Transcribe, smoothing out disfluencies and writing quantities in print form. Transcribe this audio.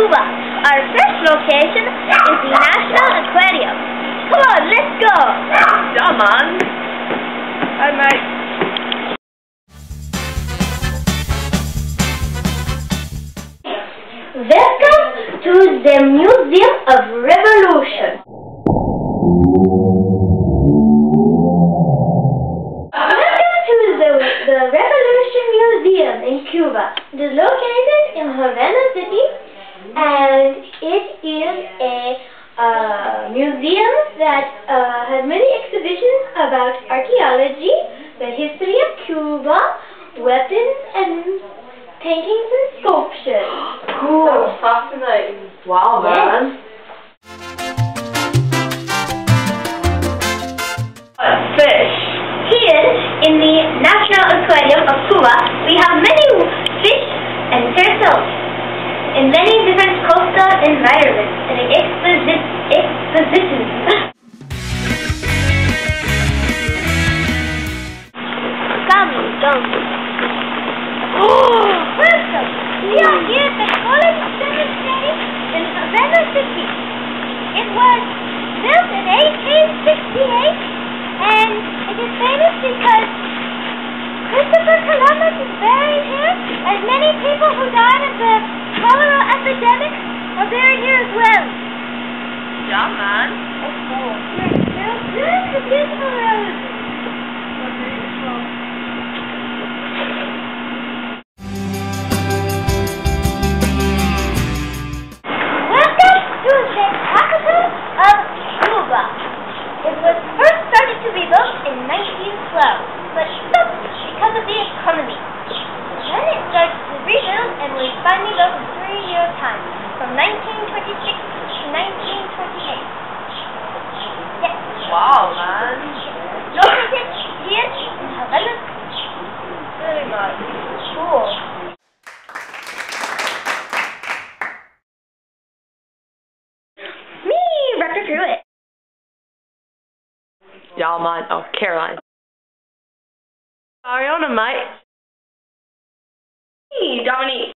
Cuba. Our first location is the National Aquarium. Come on, let's go! Yeah, man. Hi, mate. Welcome to the Museum of Revolution. Welcome to the Revolution Museum in Cuba. It is located in Havana City, and it is a museum that has many exhibitions about archaeology, the history of Cuba, weapons, and paintings and sculptures. Cool. That's fascinating. Wow, man. Fish. Here, in the National Aquarium of Cuba, we have many fish and turtles in many different coastal environments and expositions. Welcome. We are here at the College Cemetery in Havana City. It was built in 1868. And it is famous because Christopher Columbus is buried here, as many people who died of the cholera epidemic are buried here as well. Yeah, man. That's cool. It's a beautiful road. Welcome to the capital of Cuba. It was first started to be built in 1912, but stopped because of the economy. Then it started to rebuild and was finally built in 3-year time, from 1926 to 1928. Yes. Wow, man. Located here in Havana. Very nice. Cool. Me, Dr. Pruitt. Yeah, man. Oh, Caroline. Ariana, mate. Hey, Dominique.